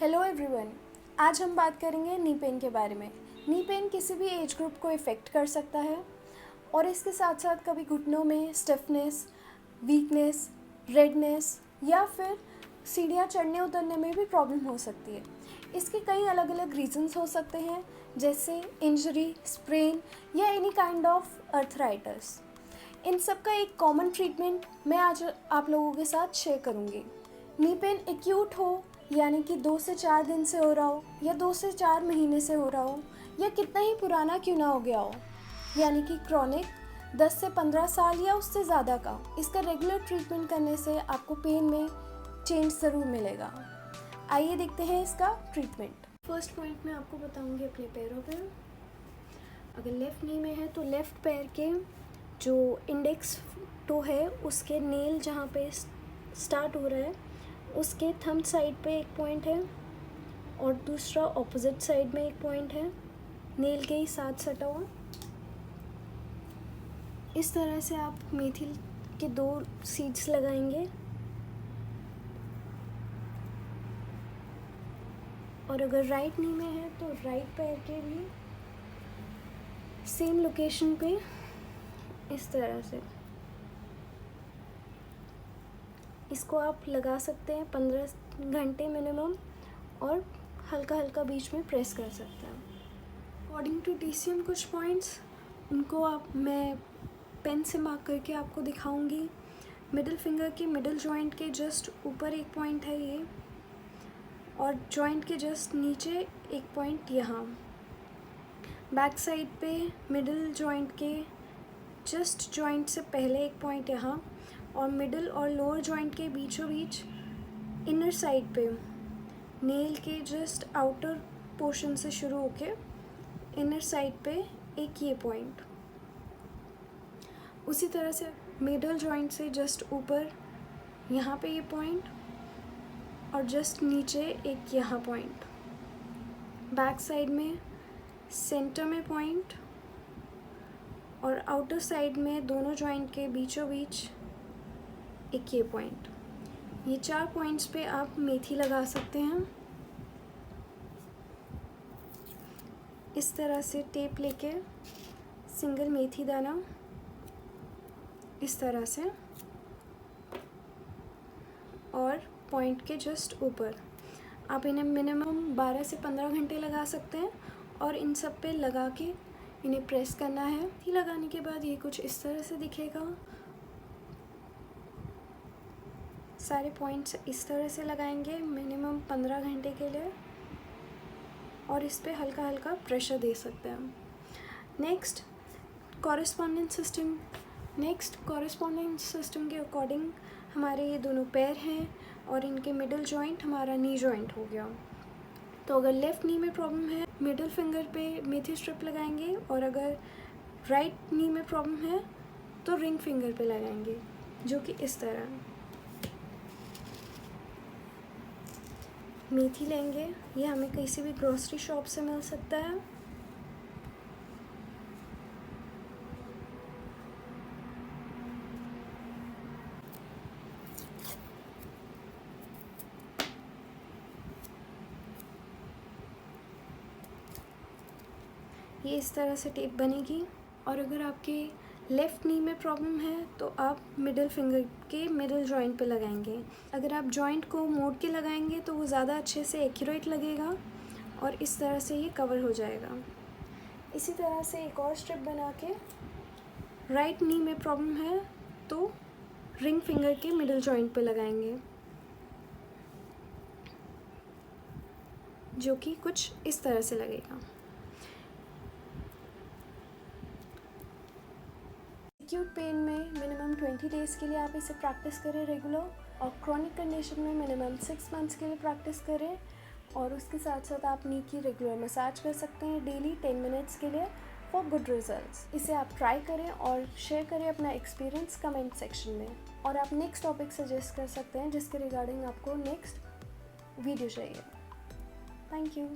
Hello everyone, आज हम बात करेंगे नी पेन के बारे में। नी पेन किसी भी एज ग्रुप को इफ़ेक्ट कर सकता है और इसके साथ साथ कभी घुटनों में स्टिफनेस, वीकनेस, रेडनेस या फिर सीढ़ियाँ चढ़ने उतरने में भी प्रॉब्लम हो सकती है। इसके कई अलग अलग रीजंस हो सकते हैं, जैसे इंजरी, स्प्रेन या एनी काइंड ऑफ अर्थराइटिस। इन सब का एक कॉमन ट्रीटमेंट मैं आज आप लोगों के साथ शेयर करूँगी। नी पेन एक्यूट हो यानी कि 2 से 4 दिन से हो रहा हो या 2 से 4 महीने से हो रहा हो या कितना ही पुराना क्यों ना हो गया हो, यानी कि क्रॉनिक 10 से 15 साल या उससे ज़्यादा का, इसका रेगुलर ट्रीटमेंट करने से आपको पेन में चेंज ज़रूर मिलेगा। आइए देखते हैं इसका ट्रीटमेंट। फर्स्ट पॉइंट मैं आपको बताऊंगी अपने पैरों पे। अगर लेफ़्ट नी में है तो लेफ़्ट पैर के जो इंडेक्स टो है उसके नेल जहाँ पे स्टार्ट हो रहा है उसके थंब साइड पे एक पॉइंट है और दूसरा ऑपोजिट साइड में एक पॉइंट है, नेल के ही साथ सटा हुआ। इस तरह से आप मेथी के 2 सीड्स लगाएंगे और अगर राइट नी में है तो राइट पैर के भी सेम लोकेशन पे इस तरह से इसको आप लगा सकते हैं 15 घंटे मिनिमम और हल्का हल्का बीच में प्रेस कर सकते हैं। अकॉर्डिंग टू TCM कुछ पॉइंट्स उनको मैं पेन से मार्क करके आपको दिखाऊंगी। मिडिल फिंगर के मिडिल जॉइंट के जस्ट ऊपर एक पॉइंट है ये, और जॉइंट के जस्ट नीचे एक पॉइंट यहाँ। बैक साइड पे मिडिल जॉइंट के जस्ट जॉइंट से पहले एक पॉइंट यहाँ, और मिडिल और लोअर जॉइंट के बीचों बीच इनर साइड पे नेल के जस्ट आउटर पोर्शन से शुरू होके इनर साइड पे एक ये पॉइंट। उसी तरह से मिडिल जॉइंट से जस्ट ऊपर यहाँ पे ये पॉइंट और जस्ट नीचे एक यहाँ पॉइंट। बैक साइड में सेंटर में पॉइंट और आउटर साइड में दोनों जॉइंट के बीचों बीच एक ये पॉइंट। ये 4 पॉइंट्स पे आप मेथी लगा सकते हैं। इस तरह से टेप लेके सिंगल मेथी दाना इस तरह से और पॉइंट के जस्ट ऊपर आप इन्हें मिनिमम 12 से 15 घंटे लगा सकते हैं और इन सब पे लगा के इन्हें प्रेस करना है। मेथी लगाने के बाद ये कुछ इस तरह से दिखेगा। सारे पॉइंट्स इस तरह से लगाएंगे मिनिमम 15 घंटे के लिए और इस पे हल्का हल्का प्रेशर दे सकते हैं। नेक्स्ट कॉरेस्पॉन्डेंस सिस्टम के अकॉर्डिंग हमारे ये दोनों पैर हैं और इनके मिडिल जॉइंट हमारा नी जॉइंट हो गया। तो अगर लेफ़्ट नी में प्रॉब्लम है मिडिल फिंगर पे मेथी स्ट्रिप लगाएंगे, और अगर राइट नी में प्रॉब्लम है तो रिंग फिंगर पे लगाएंगे, जो कि इस तरह। मेथी लेंगे, ये हमें किसी भी ग्रोसरी शॉप से मिल सकता है। ये इस तरह से टेप बनेगी। और अगर आपके लेफ़्ट नी में प्रॉब्लम है तो आप मिडिल फिंगर के मिडिल जॉइंट पे लगाएंगे। अगर आप जॉइंट को मोड़ के लगाएंगे तो वो ज़्यादा अच्छे से एक्यूरेट लगेगा और इस तरह से ये कवर हो जाएगा। इसी तरह से एक और स्ट्रिप बना के राइट नी में प्रॉब्लम है तो रिंग फिंगर के मिडिल जॉइंट पे लगाएंगे, जो कि कुछ इस तरह से लगेगा। एक्यूट पेन में मिनिमम 20 डेज़ के लिए आप इसे प्रैक्टिस करें रेगुलर, और क्रॉनिक कंडीशन में मिनिमम 6 मंथ्स के लिए प्रैक्टिस करें। और उसके साथ साथ आप नी की रेगुलर मसाज कर सकते हैं डेली 10 मिनट्स के लिए फॉर गुड रिजल्ट्स। इसे आप ट्राई करें और शेयर करें अपना एक्सपीरियंस कमेंट सेक्शन में। और आप नेक्स्ट टॉपिक सजेस्ट कर सकते हैं जिसके रिगार्डिंग आपको नेक्स्ट वीडियो चाहिए। Thank you.